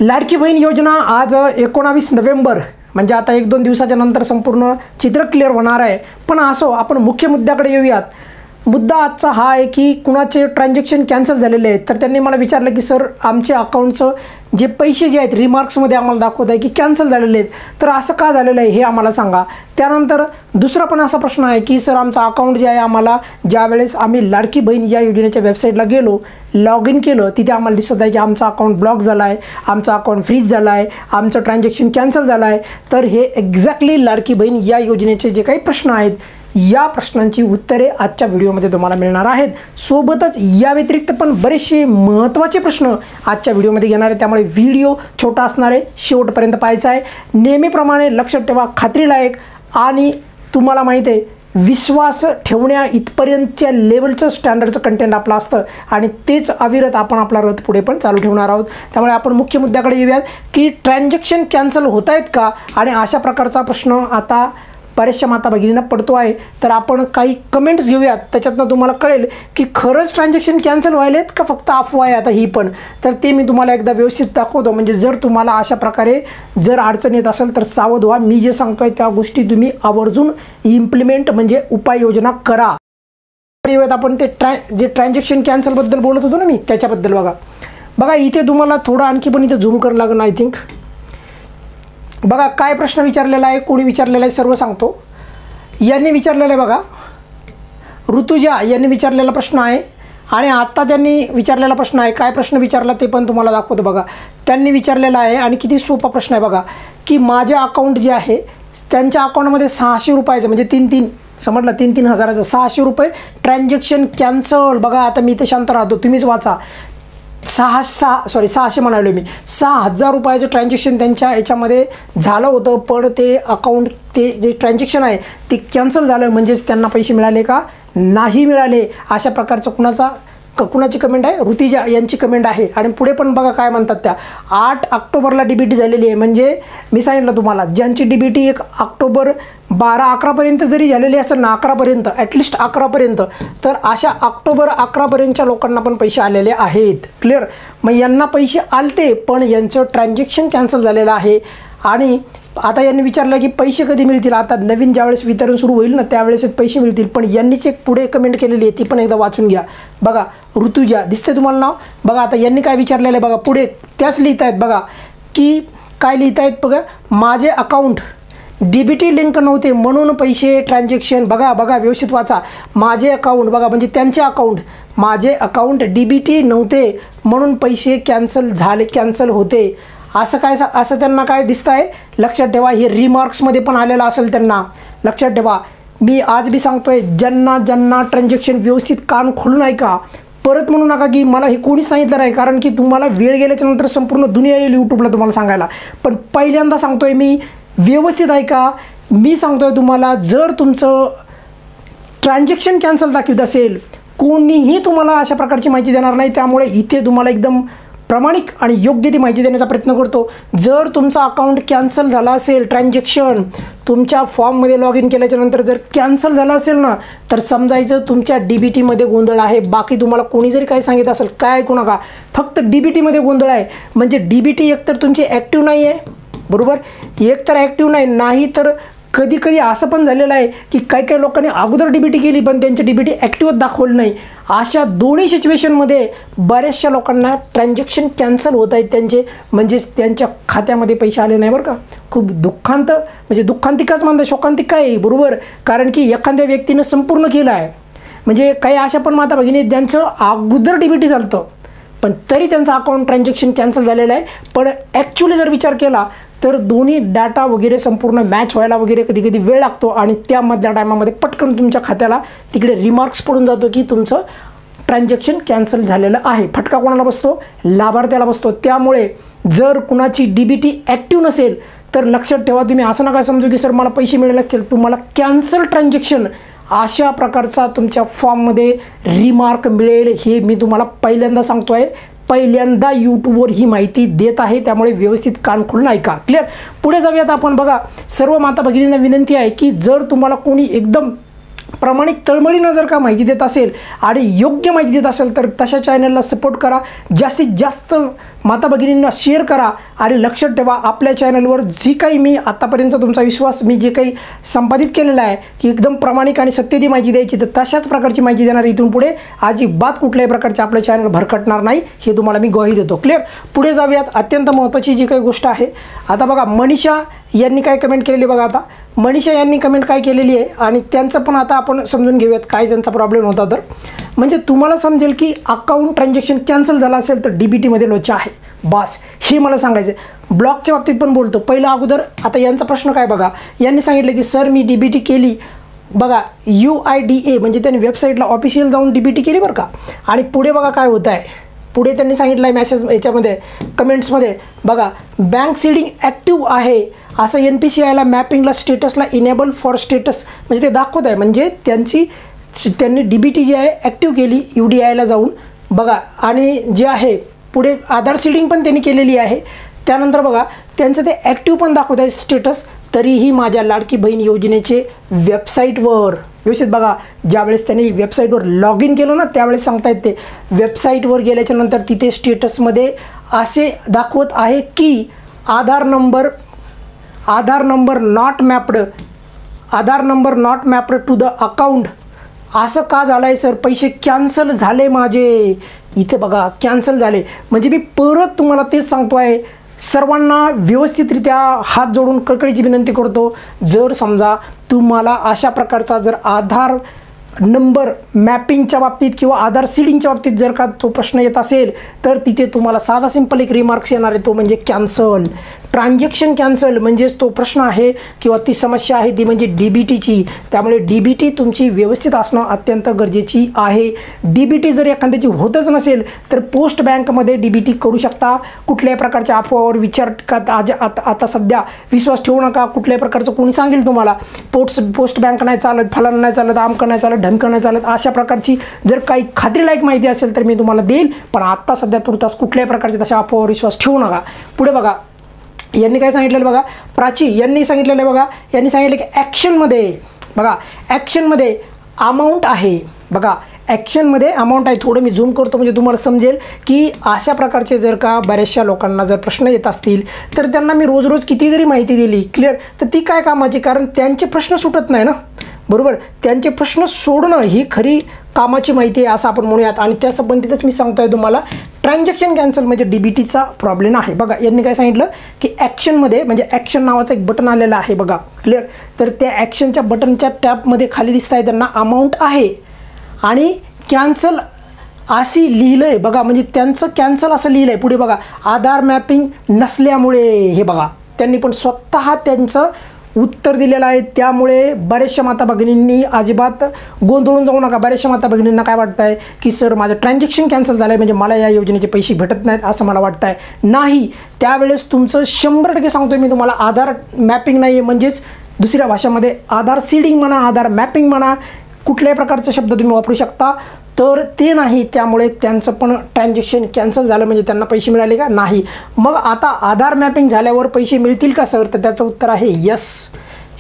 लाडकी बहीण योजना आज 19 नोव्हेंबर म्हणजे आता 1-2 दिवसाच्या नंतर संपूर्ण चित्र क्लिअर होणार आहे। पण असो आपण मुख्य मुद्द्याकडे येऊयात। मुद्दा आजचा हा आहे की कुणाचे ट्रान्झॅक्शन कॅन्सल झालेले आहेत। तर त्यांनी मला विचारलं की सर आमचे अकाउंटचं जे पैसे जे आहेत रिमार्क्समध्ये आम्हाला दाखवत आहे की कॅन्सल झालेले आहेत, तर असं का झालेलं आहे हे आम्हाला सांगा। त्यानंतर दुसरा पण असा प्रश्न आहे की सर आमचं अकाउंट जे आहे आम्हाला ज्यावेळेस आम्ही लाडकी बहीण या योजनेच्या वेबसाईटला गेलो, लॉग इन केलं, तिथे आम्हाला दिसत आहे की आमचा अकाउंट ब्लॉक झाला आहे, आमचा अकाउंट फ्रीज झाला आहे, आमचं ट्रान्झॅक्शन कॅन्सल झालं आहे। तर हे एक्झॅक्टली लाडकी बहीण या योजनेचे जे काही प्रश्न आहेत या प्रश्नांची उत्तरे आजच्या व्हिडिओमध्ये तुम्हाला मिळणार आहेत। सोबतच या व्यतिरिक्त पण बरेचसे महत्त्वाचे प्रश्न आजच्या व्हिडिओमध्ये घेणार आहे, त्यामुळे व्हिडिओ छोटा असणार आहे, शेवटपर्यंत पाहायचा आहे। नेहमीप्रमाणे लक्षात ठेवा, खात्रीलायक आणि तुम्हाला माहिती आहे विश्वास ठेवण्या इथपर्यंतच्या लेवलचं स्टँडर्डचं कंटेंट आपलं असतं आणि तेच अविरत आपण आपला रथ पुढे पण चालू ठेवणार आहोत। त्यामुळे आपण मुख्य मुद्द्याकडे येऊयात की ट्रान्झॅक्शन कॅन्सल होत आहेत का, आणि अशा प्रकारचा प्रश्न आता बऱ्याचशा माता भगिनींना पडतो आहे। तर आपण काही कमेंट्स घेऊयात, त्याच्यातनं तुम्हाला कळेल की खरंच ट्रान्झॅक्शन कॅन्सल व्हायलेत का फक्त अफवा आहे आता ही पण। तर ते मी तुम्हाला एकदा व्यवस्थित दाखवतो, म्हणजे जर तुम्हाला अशा प्रकारे जर अडचण येत असेल तर सावध व्हा। मी जे सांगतोय त्या गोष्टी तुम्ही आवर्जून इम्प्लिमेंट म्हणजे उपाययोजना करा। आपण ते जे ट्रान्झॅक्शन कॅन्सलबद्दल बोलत होतो ना मी, त्याच्याबद्दल बघा इथे तुम्हाला थोडं आणखी पण इथे झूम करावं लागेल आय थिंक। बघा काय प्रश्न विचारलेला आहे, कोणी विचारलेला आहे सर्व सांगतो। यांनी विचारलेलं आहे बघा, ऋतुजा यांनी विचारलेला प्रश्न आहे आणि आत्ता त्यांनी विचारलेला प्रश्न आहे। काय प्रश्न विचारला ते पण तुम्हाला दाखवतो बघा। त्यांनी विचारलेला आहे आणि किती सोपा प्रश्न आहे बघा, की माझे अकाउंट जे आहे त्यांच्या अकाउंटमध्ये 600 रुपयाचं म्हणजे 3 समजलं 3 हजाराचं 600 रुपये ट्रान्झॅक्शन कॅन्सल। बघा आता मी इथे शांत राहतो, तुम्हीच वाचा। 600 म्हणालो मी, 6000 रुपयाचं ट्रान्झॅक्शन त्यांच्या याच्यामध्ये झालं होतं, पण ते अकाउंट ते जे ट्रान्झॅक्शन आहे ते कॅन्सल झालं, म्हणजेच त्यांना पैसे मिळाले का नाही मिळाले। अशा प्रकारचं कुणाची कमेंट आहे, ऋतिजा यांची कमेंट आहे। आणि पुढे पण बघा काय म्हणतात त्या 8 ऑक्टोबरला DBT झालेली आहे, म्हणजे मी सांगितलं तुम्हाला ज्यांची DBT 1 ऑक्टोबर 12-11पर्यंत जरी झालेली असेल ना, 11पर्यंत ॲटलिस्ट 11पर्यंत, तर अशा ऑक्टोबर 11पर्यंतच्या लोकांना पण पैसे आलेले आहेत। क्लिअर, मग यांना पैसे आलते पण यांचं ट्रान्झॅक्शन कॅन्सल झालेलं आहे। आणि आता यांनी विचारलं की पैसे कधी मिळतील, आता नवीन ज्यावेळेस वितरण सुरू होईल ना त्यावेळेसच पैसे मिळतील। पण यांनीच एक पुढे कमेंट केलेली आहे, ती पण एकदा वाचून घ्या बघा। ऋतुजा दिसते तुम्हाला नाव बघा। आता यांनी काय विचारलेलं आहे बघा, पुढे त्याच लिहित आहेत बघा, की काय लिहित आहेत बघा, माझे अकाउंट DBT लिंक नव्हते म्हणून पैसे ट्रान्झॅक्शन बघा व्यवस्थित वाचा। माझे अकाउंट बघा म्हणजे त्यांचे अकाउंट, माझे अकाउंट DBT नव्हते म्हणून पैसे कॅन्सल होते, असं त्यांना काय दिसतं आहे। लक्षात ठेवा हे रिमार्क्समध्ये पण आलेलं असेल त्यांना, लक्षात ठेवा। मी आज बी सांगतोय ज्यांना ट्रान्झॅक्शन व्यवस्थित कान खोलून ऐका, परत म्हणू नका की मला हे कोणीच सांगितलं नाही, कारण की तुम्हाला वेळ गेल्याच्या नंतर संपूर्ण दुनिया येईल यूट्यूबला तुम्हाला सांगायला। पण पहिल्यांदा सांगतोय मी, व्यवस्थित ऐका। मी सांगतोय तुम्हाला जर तुमचं ट्रान्झॅक्शन कॅन्सल दाखवत असेल, कोणीही तुम्हाला अशा प्रकारची माहिती देणार नाही, त्यामुळे इथे तुम्हाला एकदम प्रामाणिक आणि योग्य ती माहिती देण्याचा प्रयत्न करतो। जर तुमचा अकाउंट कॅन्सल झाला असेल, ट्रान्झॅक्शन तुमच्या फॉर्ममध्ये लॉग इन केल्याच्यानंतर जर कॅन्सल झालं असेल ना, तर समजायचं तुमच्या DBTमध्ये गोंधळ आहे। बाकी तुम्हाला कोणी जरी काही सांगितलं असेल काय ऐकू नका, फक्त DBTमध्ये गोंधळ आहे। म्हणजे DBT एकतर तुमची ॲक्टिव्ह नाही आहे, बरोबर, एकतर ॲक्टिव्ह नाही तर कधी असं पण झालेलं आहे की काही लोकांनी अगोदर DBT केली पण त्यांची DBT ॲक्टिव्हच दाखवलं नाही। अशा दोन्ही सिच्युएशनमध्ये बऱ्याचशा लोकांना ट्रान्झॅक्शन कॅन्सल होत आहेत त्यांचे, म्हणजेच त्यांच्या खात्यामध्ये पैसे आले नाही बरं का। खूप दुःखांतिकाच म्हणतात, शोकांतिका आहे, बरोबर, कारण की एखाद्या व्यक्तीनं संपूर्ण केलं आहे। म्हणजे काही अशा पण माता भगिनी ज्यांचं अगोदर DBT झालं पण तरी त्यांचं अकाउंट ट्रान्झॅक्शन कॅन्सल झालेलं आहे। पण ॲक्च्युली जर विचार केला तर दोन्ही डाटा वगैरे संपूर्ण मॅच व्हायला वगैरे कधी वेळ लागतो आणि त्यामधल्या टायमामध्ये पटकन तुमच्या खात्याला तिकडे रिमार्क्स पडून जातो की तुमचं ट्रान्झॅक्शन कॅन्सल झालेलं आहे। फटका कोणाला बसतो, लाभार्थ्याला बसतो। त्यामुळे जर कुणाची DBT ॲक्टिव्ह नसेल तर लक्षात ठेवा, तुम्ही असं नका समजू की सर मला पैसे मिळाले असतील, तुम्हाला कॅन्सल ट्रान्झॅक्शन अशा प्रकारचा तुमच्या फॉर्ममध्ये रिमार्क मिळेल। हे मी तुम्हाला पहिल्यांदा सांगतोय, पहिल्यांदा यूट्यूबवर ही माहिती देत आहे, त्यामुळे व्यवस्थित कान खोलून ऐका। क्लिअर, पुढे जाऊयात आपण। बघा सर्व माता भगिनींना विनंती आहे की जर तुम्हाला कोणी एकदम प्रामाणिक तळमळीनं जर का माहिती देत असेल आणि योग्य माहिती देत असेल तर तशा चॅनलला सपोर्ट करा, जास्तीत जास्त माता भगिनींना शेअर करा आणि लक्षात ठेवा आपल्या चॅनलवर जी काही मी आत्तापर्यंत तुमचा विश्वास मी जे काही संपादित केलेला आहे की एकदम प्रामाणिक आणि सत्यती माहिती द्यायची, तर तशाच प्रकारची माहिती देणार इथून पुढे अजिबात कुठल्याही प्रकारचे आपलं चॅनल भरकटणार नाही, हे तुम्हाला मी ग्वाही देतो. क्लिअर. पुढे जाऊयात. अत्यंत महत्त्वाची जी काही गोष्ट आहे, आता बघा मनीषा यांनी काय कमेंट केलेली बघा. आता मनीषा यांनी कमेंट काय केलेली आहे आणि त्यांचं पण आता आपण समजून घेऊयात काय त्यांचा प्रॉब्लेम होता. तर म्हणजे तुम्हाला समजेल की अकाउंट ट्रान्झॅक्शन कॅन्सल झालं असेल तर DBTमध्ये लोचा आहे, बस हे मला सांगायचं आहे. ब्लॉकच्या बाबतीत पण बोलतो. पहिला अगोदर आता यांचा प्रश्न काय बघा, यांनी सांगितलं की सर मी DBT केली बघा, UIDA म्हणजे त्यांनी वेबसाईटला ऑफिशियल जाऊन DBT केली बरं का. आणि पुढे बघा काय होत आहे, पुढे त्यांनी सांगितलं आहे मॅसेज याच्यामध्ये कमेंट्समध्ये बघा, बँक सीडिंग ॲक्टिव्ह आहे असं NPCIला मॅपिंगला स्टेटसला इनेबल फॉर स्टेटस म्हणजे ते दाखवत आहे. म्हणजे त्यांनी DBT जी आहे ॲक्टिव्ह केली UDIला जाऊन बघा. आणि जे आहे पुढे आधार सीडिंग पण त्यांनी केलेली आहे. त्यानंतर बघा त्यांचं ते ॲक्टिव्ह पण दाखवत आहे स्टेटस. तरीही माझ्या लाडकी बहीण योजनेचे वेबसाईटवर व्यवस्थित बघा, ज्यावेळेस त्यांनी वेबसाईटवर लॉग इन केलं ना त्यावेळेस सांगतायत ते वेबसाईटवर गेल्याच्या नंतर तिथे स्टेटसमध्ये असे दाखवत आहे की Aadhaar number not mapped to the account. असं का झालं आहे सर, पैसे कॅन्सल झाले माझे. इथे बघा कॅन्सल झाले म्हणजे मी परत तुम्हाला तेच सांगतो आहे, सर्वांना व्यवस्थितरित्या हात जोडून कळकळीची विनंती करतो, जर समजा तुम्हाला अशा प्रकारचा जर आधार नंबर मॅपिंगच्या बाबतीत किंवा आधार सीडिंगच्या बाबतीत जर का तो प्रश्न येत असेल तर तिथे तुम्हाला साधा सिंपल एक रिमार्क्स येणार आहे, तो म्हणजे कॅन्सल ट्रान्झॅक्शन कॅन्सल म्हणजेच तो प्रश्न आहे किंवा ती समस्या आहे ती म्हणजे DBTची. त्यामुळे DBT तुमची व्यवस्थित असणं अत्यंत गरजेची आहे. DBT जर एखाद्याची होतच नसेल तर पोस्ट बँकमध्ये DBT करू शकता. कुठल्याही प्रकारच्या अफवावर विचार आता सध्या विश्वास ठेवू नका. कुठल्याही प्रकारचं कोणी सांगेल तुम्हाला पोस्ट बँक नाही चालत, फलाना नाही चालत, आमकं नाही चालत, ढमकं नाही चालत, अशा प्रकारची जर काही खात्रीलायक माहिती असेल तर मी तुम्हाला देईल. पण आत्ता सध्या तुर्तास कुठल्याही प्रकारच्या तशा अफवावर विश्वास ठेवू नका. पुढे बघा यांनी काय सांगितलेलं बघा, प्राची यांनी सांगितलेलं आहे बघा, यांनी सांगितलं की ॲक्शनमध्ये बघा, ॲक्शनमध्ये अमाऊंट आहे बघा, ॲक्शनमध्ये अमाऊंट आहे. थोडं मी झूम करतो म्हणजे तुम्हाला समजेल की अशा प्रकारचे जर का बऱ्याचशा लोकांना जर प्रश्न येत असतील तर त्यांना मी रोज किती जरी माहिती दिली क्लिअर तर ती काय कामाची, कारण त्यांचे प्रश्न सुटत नाही ना, बरोबर. त्यांचे प्रश्न सोडणं ही खरी कामाची माहिती आहे असं आपण म्हणूयात. आणि त्या संबंधितच मी सांगतो आहे तुम्हाला ट्रान्झॅक्शन कॅन्सल म्हणजे DBTचा प्रॉब्लेम आहे बघा. यांनी काय सांगितलं की ॲक्शनमध्ये म्हणजे ॲक्शन नावाचं एक बटन आलेलं आहे बघा क्लिअर. तर त्या ॲक्शनच्या बटनच्या टॅबमध्ये खाली दिसत आहे त्यांना अमाऊंट आहे आणि कॅन्सल अशी लिहिलं आहे बघा, म्हणजे त्यांचं कॅन्सल असं लिहिलं आहे. पुढे बघा आधार मॅपिंग नसल्यामुळे, हे बघा त्यांनी पण स्वतः त्यांचं उत्तर दिलेलं आहे. त्यामुळे बऱ्याचशा माता भगिनींनी अजिबात गोंधळून जाऊ नका. बऱ्याचशा माता भगिनींना काय वाटतं आहे की सर माझं ट्रान्झॅक्शन कॅन्सल झालं आहे म्हणजे मला या योजनेचे पैसे भेटत नाहीत असं मला वाटतं आहे. नाही, त्यावेळेस तुमचं 100% सांगतोय मी तुम्हाला, आधार मॅपिंग नाही आहे म्हणजेच दुसऱ्या भाषेमध्ये आधार सीडिंग म्हणा, आधार मॅपिंग म्हणा, कुठल्याही प्रकारचा शब्द तुम्ही वापरू शकता, तर ते नाही. त्यामुळे त्यांचं पण ट्रान्झॅक्शन कॅन्सल झालं म्हणजे त्यांना पैसे मिळाले का, नाही. मग आता आधार मॅपिंग झाल्यावर पैसे मिळतील का सर, तर त्याचं उत्तर आहे यस,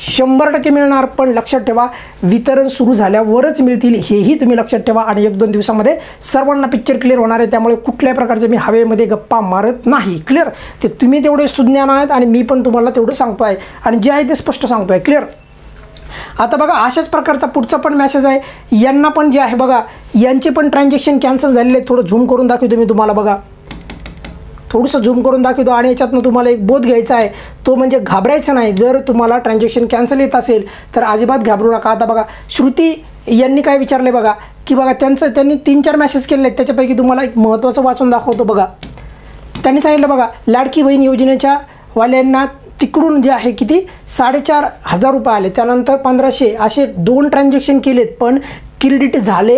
100% मिळणार. पण लक्षात ठेवा वितरण सुरू झाल्यावरच मिळतील, हेही तुम्ही लक्षात ठेवा. आणि 1-2 दिवसामध्ये सर्वांना पिक्चर क्लिअर होणार आहे. त्यामुळे कुठल्याही प्रकारचे मी हवेमध्ये गप्पा मारत नाही क्लिअर. ते तुम्ही तेवढे सुज्ञान आहेत आणि मी पण तुम्हाला तेवढं सांगतो आहे आणि जे आहे ते स्पष्ट सांगतो आहे क्लिअर. आता बघा अशाच प्रकारचा पुढचा पण मेसेज आहे, यांना पण जे आहे बघा यांचे पण ट्रान्झॅक्शन कॅन्सल झालेले. थोडं झूम करून दाखवतो मी तुम्हाला बघा, थोडंसं झूम करून दाखवतो आणि याच्यातनं तुम्हाला एक बोध घ्यायचा आहे, तो म्हणजे घाबरायचं नाही. जर तुम्हाला ट्रान्झॅक्शन कॅन्सल येत असेल तर अजिबात घाबरू नका. आता बघा श्रुती यांनी काय विचारलं बघा की बघा त्यांनी 3-4 मेसेज केले आहेत, त्याच्यापैकी तुम्हाला एक महत्त्वाचं वाचून दाखवतो बघा. त्यांनी सांगितलं बघा लाडकी बहीण योजनेच्या वाल्यांना तिकडून जे आहे किती 4,500 रुपये आले, त्यानंतर 1,500 असे 2 ट्रान्झॅक्शन केलेत पण क्रेडिट झाले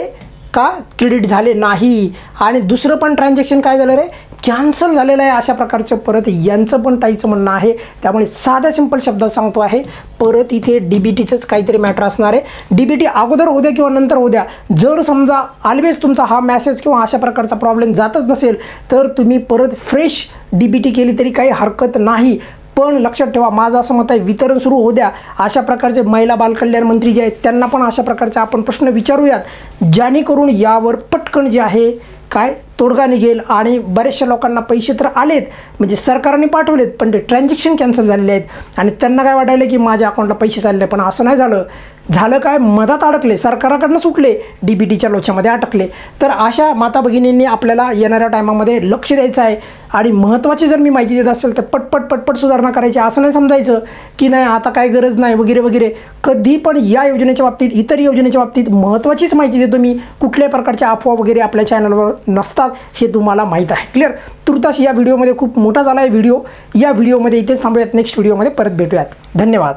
का, क्रेडिट झाले नाही. आणि दुसरं पण ट्रान्झॅक्शन काय झालं रे, कॅन्सल झालेलं आहे. अशा प्रकारचं परत यांचं पण ताईचं म्हणणं आहे. त्यामुळे साध्या सिंपल शब्दात सांगतो आहे, परत इथे DBTचंच काहीतरी मॅटर असणार आहे. DBT अगोदर होऊ द्या किंवा नंतर होऊ द्या, जर समजा ऑलवेज तुमचा हा मॅसेज किंवा अशा प्रकारचा प्रॉब्लेम जातच नसेल तर तुम्ही परत फ्रेश DBT केली तरी काही हरकत नाही. पण लक्षात ठेवा, माझं असं मत आहे वितरण सुरू होऊ द्या. अशा प्रकारचे महिला बालकल्याण मंत्री जे आहेत त्यांना पण अशा प्रकारचे आपण प्रश्न विचारूयात, जेणेकरून यावर पटकन जे आहे काय तोडगा निघेल. आणि बऱ्याचशा लोकांना पैसे तर आलेत, म्हणजे सरकारने पाठवलेत, पण ते ट्रान्झॅक्शन कॅन्सल झालेले आहेत आणि त्यांना काय वाटायलं की माझ्या अकाउंटला पैसे चालले, पण असं नाही झालं. झालं काय, मधात अडकले, सरकाराकडनं सुटले, DBTच्या लोच्यामध्ये अटकले. तर अशा माता भगिनींनी आपल्याला येणाऱ्या टायमामध्ये लक्ष द्यायचं आहे. आणि महत्त्वाची जर मी माहिती देत असेल तर पटपट सुधारणा करायची. असं नाही समजायचं की नाही आता काय गरज नाही वगैरे वगैरे. कधी पण या योजनेच्या बाबतीत, इतर योजनेच्या बाबतीत महत्त्वाचीच माहिती देतो मी. कुठल्याही प्रकारच्या अफवा वगैरे आपल्या चॅनलवर नसतात, हे तुम्हाला माहीत आहे. क्लिअर. तुर्तास या व्हिडिओमध्ये खूप मोठा झाला आहे व्हिडिओ. या व्हिडिओमध्ये इथेच थांबूयात. नेक्स्ट व्हिडिओमध्ये परत भेटूयात. धन्यवाद.